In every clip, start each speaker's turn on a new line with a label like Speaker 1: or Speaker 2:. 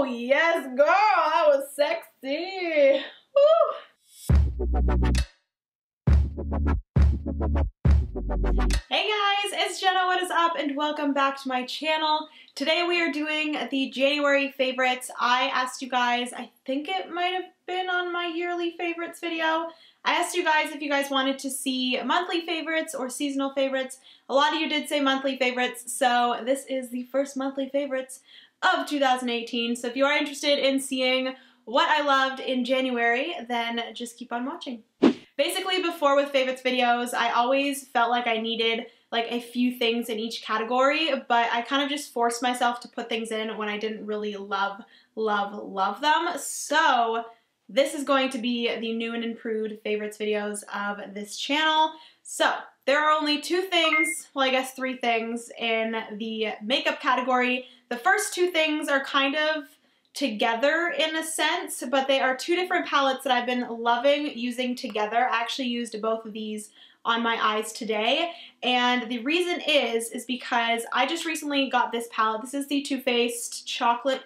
Speaker 1: yes, girl, that was sexy. Woo. Hey guys, it's Jenna, what is up, and welcome back to my channel. Today we are doing the January favorites. I asked you guys, I think it might have been on my yearly favorites video. I asked you guys if you guys wanted to see monthly favorites or seasonal favorites. A lot of you did say monthly favorites, so this is the first monthly favorites of 2018. So if you are interested in seeing what I loved in January, then just keep on watching. Basically, before with favorites videos, I always felt like I needed like a few things in each category, but I kind of just forced myself to put things in when I didn't really love them. So this is going to be the new and improved favorites videos of this channel. So there are only two things, well I guess three things in the makeup category. The first two things are kind of together in a sense, but they are two different palettes that I've been loving using together. I actually used both of these on my eyes today, and the reason is because I just recently got this palette. This is the Too Faced Chocolate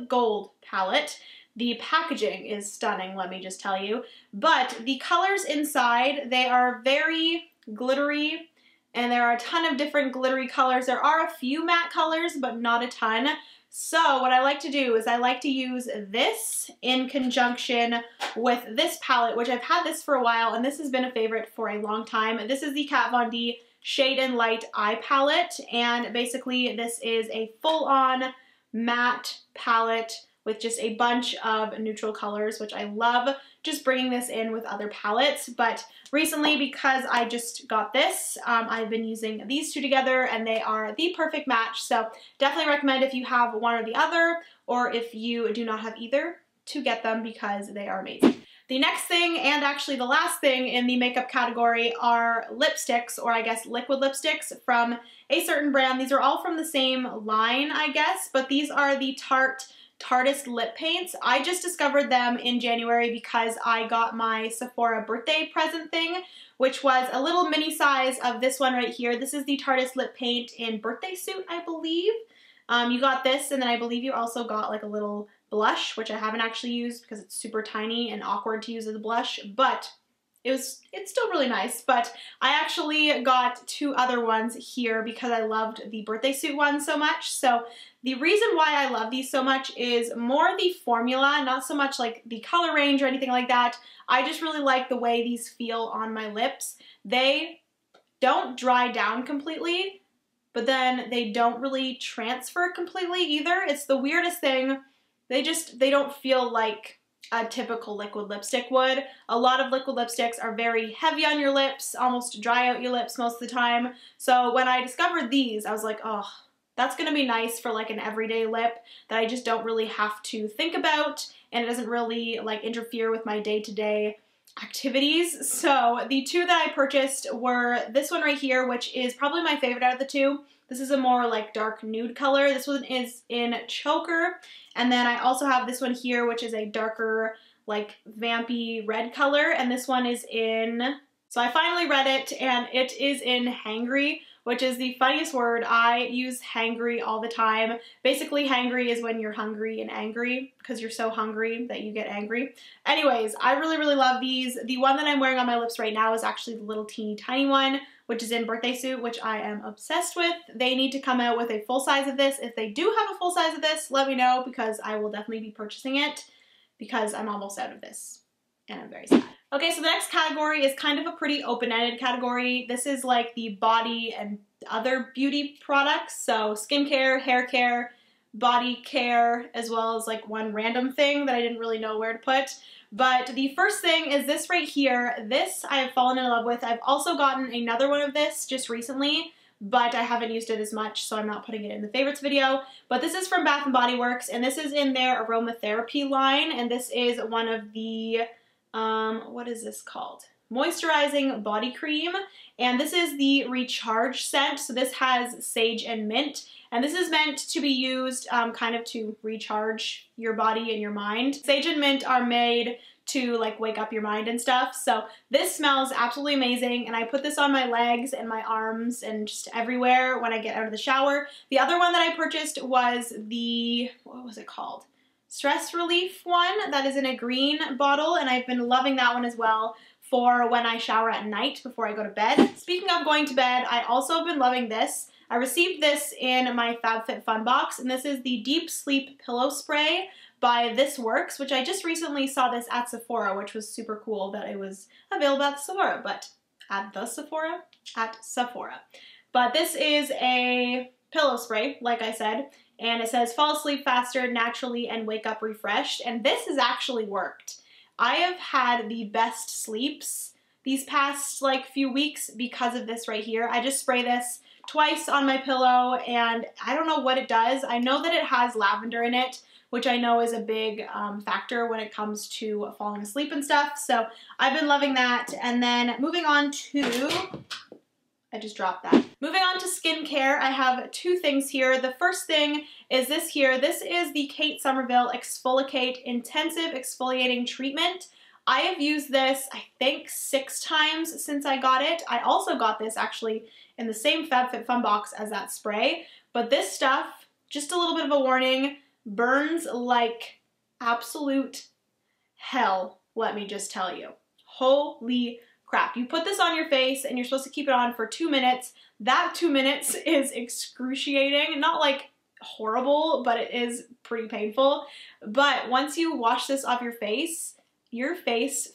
Speaker 1: Gold palette. The packaging is stunning, let me just tell you, but the colors inside, they are very glittery, and there are a ton of different glittery colors. There are a few matte colors, but not a ton. So what I like to do is I like to use this in conjunction with this palette, which I've had this for a while, and this has been a favorite for a long time. This is the Kat Von D Shade and Light Eye Palette, and basically this is a full-on matte palette with just a bunch of neutral colors, which I love just bringing this in with other palettes. But recently, because I just got this, I've been using these two together, and they are the perfect match. So definitely recommend if you have one or the other, or if you do not have either, to get them because they are amazing. The next thing, and actually the last thing in the makeup category, are lipsticks, or I guess liquid lipsticks from a certain brand. These are all from the same line, I guess, but these are the Tartest Lip Paints. I just discovered them in January because I got my Sephora birthday present thing, which was a little mini size of this one right here. This is the Tartest Lip Paint in Birthday Suit, I believe. You got this, and then I believe you also got like a little blush, which I haven't actually used because it's super tiny and awkward to use as a blush, but it's still really nice. But I actually got two other ones here because I loved the birthday suit one so much. So the reason why I love these so much is more the formula, not so much like the color range or anything like that. I just really like the way these feel on my lips. They don't dry down completely, but then they don't really transfer completely either. It's the weirdest thing. They don't feel like a typical liquid lipstick would. A lot of liquid lipsticks are very heavy on your lips, almost dry out your lips most of the time. So when I discovered these, I was like, oh, that's gonna be nice for like an everyday lip that I just don't really have to think about, and it doesn't really like interfere with my day-to-day activities. So the two that I purchased were this one right here, which is probably my favorite out of the two. This is a more like dark nude color. This one is in Choker. And then I also have this one here, which is a darker like vampy red color. And this one is in, so I finally read it, and it is in Hangry, which is the funniest word. I use hangry all the time. Basically, hangry is when you're hungry and angry because you're so hungry that you get angry. Anyways, I really love these. The one that I'm wearing on my lips right now is actually the little teeny tiny one, which is in Birthday Suit, which I am obsessed with. They need to come out with a full size of this. If they do have a full size of this, let me know because I will definitely be purchasing it because I'm almost out of this and I'm very sad. Okay, so the next category is kind of a pretty open-ended category. This is like the body and other beauty products. So skincare, hair care, body care, as well as like one random thing that I didn't really know where to put. But the first thing is this right here. This I have fallen in love with. I've also gotten another one of this just recently, but I haven't used it as much, so I'm not putting it in the favorites video. But this is from Bath & Body Works, and this is in their aromatherapy line, and this is one of the, what is this called? Moisturizing body cream, and this is the Recharge scent. So this has sage and mint, and this is meant to be used kind of to recharge your body and your mind. Sage and mint are made to like wake up your mind and stuff. So this smells absolutely amazing, and I put this on my legs and my arms and just everywhere when I get out of the shower. The other one that I purchased was the, what was it called? Stress Relief one that is in a green bottle, and I've been loving that one as well for when I shower at night before I go to bed. Speaking of going to bed, I also have been loving this. I received this in my FabFitFun box, and this is the Deep Sleep Pillow Spray by This Works, which I just recently saw this at Sephora, which was super cool that it was available at Sephora, but at the Sephora? At Sephora. But this is a pillow spray, like I said, and it says fall asleep faster, naturally, and wake up refreshed, and this has actually worked. I have had the best sleeps these past like few weeks because of this right here. I just spray this twice on my pillow, and I don't know what it does. I know that it has lavender in it, which I know is a big factor when it comes to falling asleep and stuff. So I've been loving that. And then moving on to, I just dropped that. Moving on to skincare, I have two things here. The first thing is this here. This is the Kate Somerville Exfoliate Intensive Exfoliating Treatment. I have used this, I think, 6 times since I got it. I also got this actually in the same FabFitFun box as that spray. But this stuff, just a little bit of a warning, burns like absolute hell, let me just tell you. Holy crap. You put this on your face and you're supposed to keep it on for 2 minutes. That 2 minutes is excruciating. Not like horrible, but it is pretty painful. But once you wash this off your face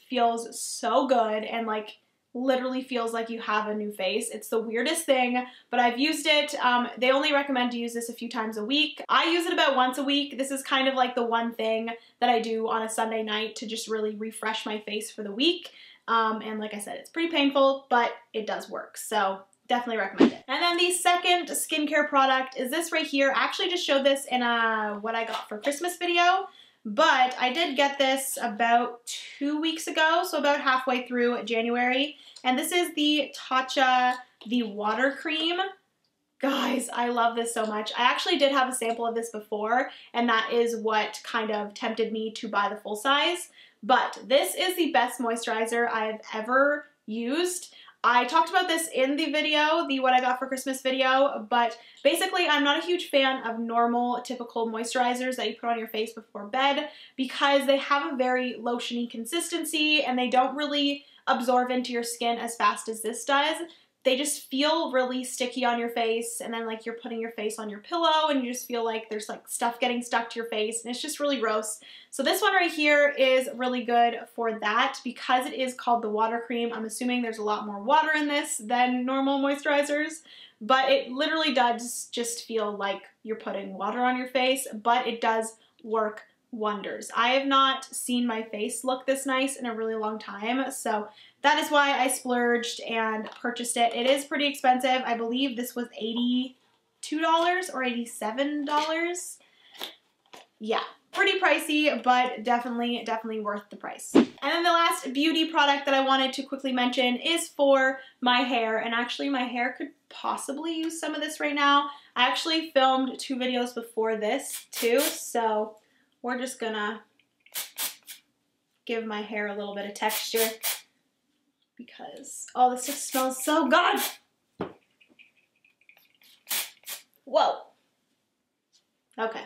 Speaker 1: feels so good and like literally feels like you have a new face. It's the weirdest thing, but I've used it. They only recommend to use this a few times a week. I use it about once a week. This is kind of like the one thing that I do on a Sunday night to just really refresh my face for the week. And like I said, it's pretty painful, but it does work. So definitely recommend it. And then the second skincare product is this right here. I actually just showed this in a what I got for Christmas video. But I did get this about 2 weeks ago, so about halfway through January. And this is the Tatcha, the water cream. Guys, I love this so much. I actually did have a sample of this before, and that is what kind of tempted me to buy the full size. But this is the best moisturizer I've ever used. I talked about this in the video, the what I got for Christmas video, but basically I'm not a huge fan of normal, typical moisturizers that you put on your face before bed because they have a very lotiony consistency and they don't really absorb into your skin as fast as this does. They just feel really sticky on your face, and then like you're putting your face on your pillow and you just feel like there's like stuff getting stuck to your face, and it's just really gross. So this one right here is really good for that because it is called the water cream. I'm assuming there's a lot more water in this than normal moisturizers, but it literally does just feel like you're putting water on your face, but it does work wonders. I have not seen my face look this nice in a really long time, so that is why I splurged and purchased it. It is pretty expensive. I believe this was $82 or $87. Yeah, pretty pricey, but definitely worth the price. And then the last beauty product that I wanted to quickly mention is for my hair, and actually my hair could possibly use some of this right now. I actually filmed 2 videos before this too, so we're just gonna give my hair a little bit of texture because, oh, this just smells so good. Whoa. Okay.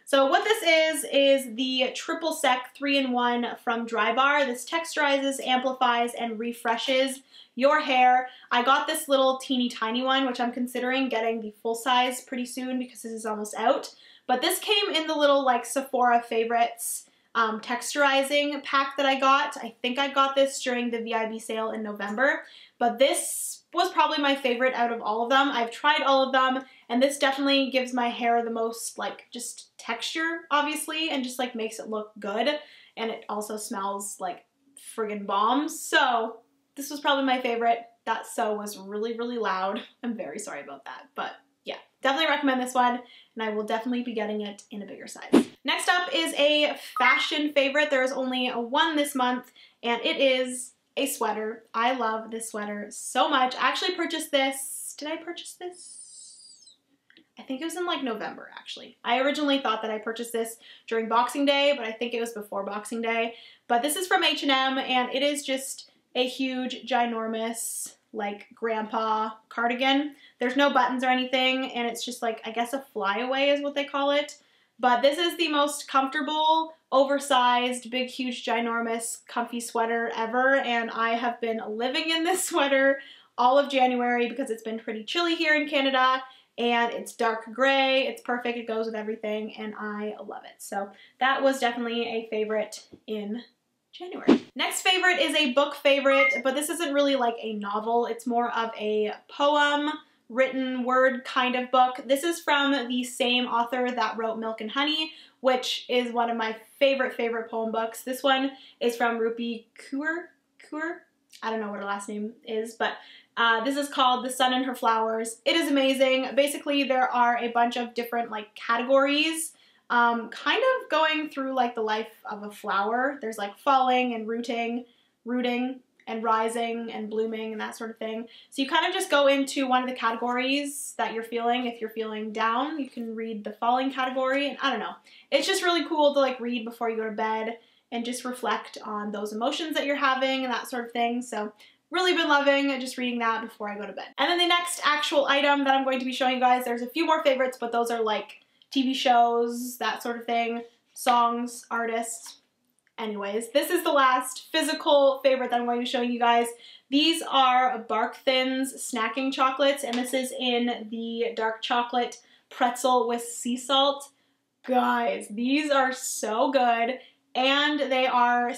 Speaker 1: So what this is the Triple Sec 3-in-1 from Drybar. This texturizes, amplifies, and refreshes your hair. I got this little teeny tiny one, which I'm considering getting the full size pretty soon because this is almost out. But this came in the little like Sephora favorites texturizing pack that I got. I think I got this during the VIB sale in November, but this was probably my favorite out of all of them. I've tried all of them, and this definitely gives my hair the most like just texture, obviously, and just like makes it look good, and it also smells like friggin' bomb. So this was probably my favorite. That so was really loud. I'm very sorry about that, but yeah, definitely recommend this one, and I will definitely be getting it in a bigger size. Next up is a fashion favorite. There is only one this month, and it is a sweater. I love this sweater so much. I actually purchased this. Did I purchase this? I I think it was in like November actually. I originally thought that I purchased this during Boxing Day, but I think it was before Boxing Day. But this is from H&M and it is just a huge, ginormous, like grandpa cardigan. There's no buttons or anything and it's just like, I guess a flyaway is what they call it. But this is the most comfortable, oversized, big, huge, ginormous, comfy sweater ever. And I have been living in this sweater all of January because it's been pretty chilly here in Canada. And it's dark gray, it's perfect, it goes with everything, and I love it. So that was definitely a favorite in January. Next favorite is a book favorite, but this isn't really like a novel, it's more of a poem, written word kind of book. This is from the same author that wrote Milk and Honey, which is one of my favorite poem books. This one is from Rupi Kaur. I don't know what her last name is, but this is called The Sun and Her Flowers. It is amazing. Basically, there are a bunch of different like categories, kind of going through like the life of a flower. There's like falling and rooting and rising and blooming and that sort of thing. So you kind of just go into one of the categories that you're feeling. If you're feeling down, you can read the falling category. And I don't know. It's just really cool to like read before you go to bed and just reflect on those emotions that you're having and that sort of thing. So really been loving just reading that before I go to bed. And then the next actual item that I'm going to be showing you guys, there's a few more favorites, but those are like TV shows, that sort of thing, songs, artists. Anyways, this is the last physical favorite that I'm going to be showing you guys. These are Bark Thins snacking chocolates, and this is in the dark chocolate pretzel with sea salt. Guys, these are so good. And they are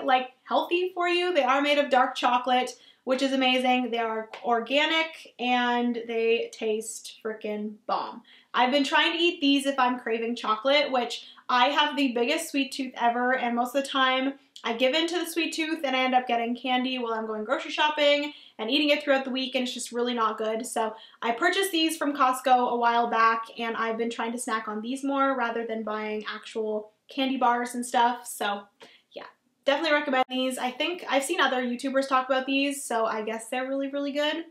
Speaker 1: like healthy for you. They are made of dark chocolate, which is amazing. They are organic and they taste freaking bomb. I've been trying to eat these if I'm craving chocolate, which I have the biggest sweet tooth ever, and most of the time I give in to the sweet tooth and I end up getting candy while I'm going grocery shopping and eating it throughout the week, and it's just really not good. So I purchased these from Costco a while back and I've been trying to snack on these more rather than buying actual candy bars and stuff. So yeah, definitely recommend these. I think I've seen other YouTubers talk about these, so I guess they're really, really good.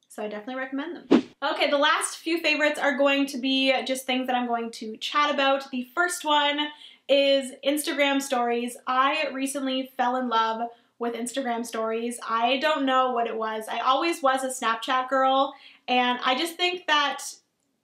Speaker 1: So I definitely recommend them. Okay, the last few favorites are going to be just things that I'm going to chat about. The first one is Instagram stories. I recently fell in love with Instagram stories. I don't know what it was. I always was a Snapchat girl, and I just think that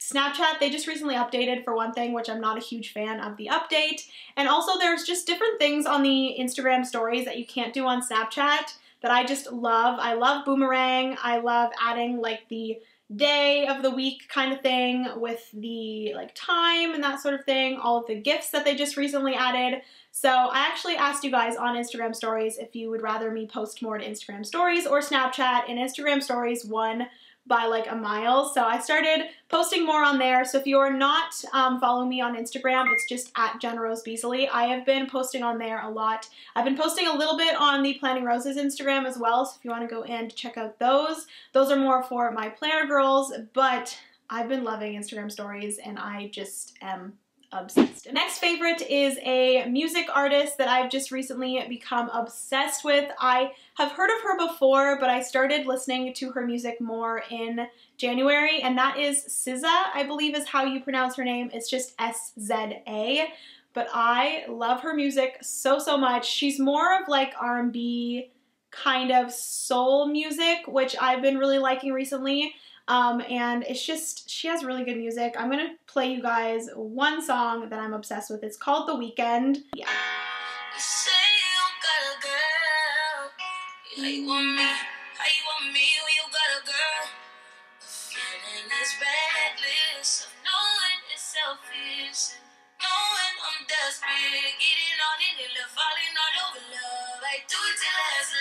Speaker 1: Snapchat, they just recently updated for one thing, which I'm not a huge fan of the update. And also there's just different things on the Instagram stories that you can't do on Snapchat that I just love. I love boomerang. I love adding like the day of the week kind of thing with the like time and that sort of thing. All of the GIFs that they just recently added. So I actually asked you guys on Instagram stories if you would rather me post more to Instagram stories or Snapchat, and Instagram stories won by like a mile. So I started posting more on there. So if you're not following me on Instagram, it's just at Jenna Rose Beasley. I have been posting on there a lot. I've been posting a little bit on the Planning Roses Instagram as well. So if you want to go and check out those are more for my planner girls, but I've been loving Instagram stories and I just am obsessed. Next favorite is a music artist that I've just recently become obsessed with. I have heard of her before, but I started listening to her music more in January, and that is SZA, I believe is how you pronounce her name. It's just S-Z-A, but I love her music so, so much. She's more of like R&B kind of soul music, which I've been really liking recently. And it's just, she has really good music. I'm gonna play you guys one song that I'm obsessed with. It's called The Weekend. Yeah. You say you got a girl. How you want me? How you want me when you got a girl? The feeling is reckless of knowing it's selfish. Knowing I'm desperate, getting on it and falling all over love. I do it till last.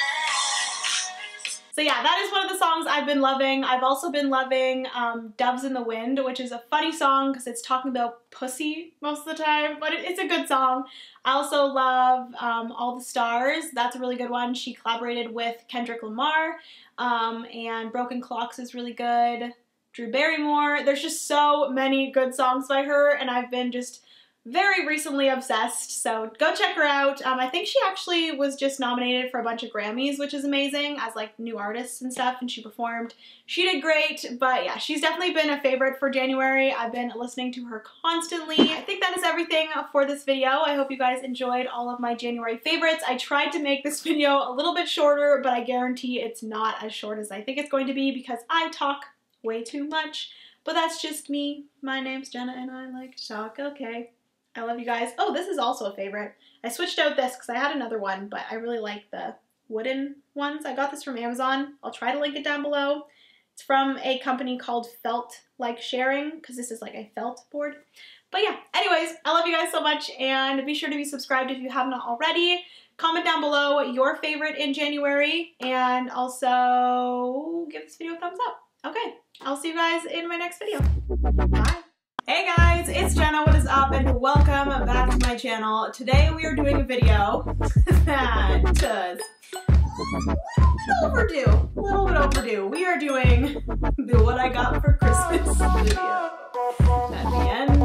Speaker 1: So yeah, that is one of the songs I've been loving. I've also been loving Doves in the Wind, which is a funny song because it's talking about pussy most of the time, but it's a good song. I also love All the Stars. That's a really good one. She collaborated with Kendrick Lamar, and Broken Clocks is really good. Drew Barrymore. There's just so many good songs by her, and I've been just very recently obsessed, so go check her out. I think she actually was just nominated for a bunch of Grammys, which is amazing, as like new artists and stuff, and she performed. She did great, but yeah, she's definitely been a favorite for January. I've been listening to her constantly. I think that is everything for this video. I hope you guys enjoyed all of my January favorites. I tried to make this video a little bit shorter, but I guarantee it's not as short as I think it's going to be because I talk way too much, but that's just me. My name's Jenna and I like to talk, okay? I love you guys. Oh, this is also a favorite. I switched out this because I had another one, but I really like the wooden ones. I got this from Amazon. I'll try to link it down below. It's from a company called Felt Like Sharing, because this is like a felt board. But yeah, anyways, I love you guys so much, and be sure to be subscribed if you have not already. Comment down below your favorite in January, and also give this video a thumbs up. Okay, I'll see you guys in my next video. Bye. Hey guys, it's Jenna, what is up, and welcome back to my channel. Today we are doing a video that is a little bit overdue. We are doing the What I Got for Christmas video at the end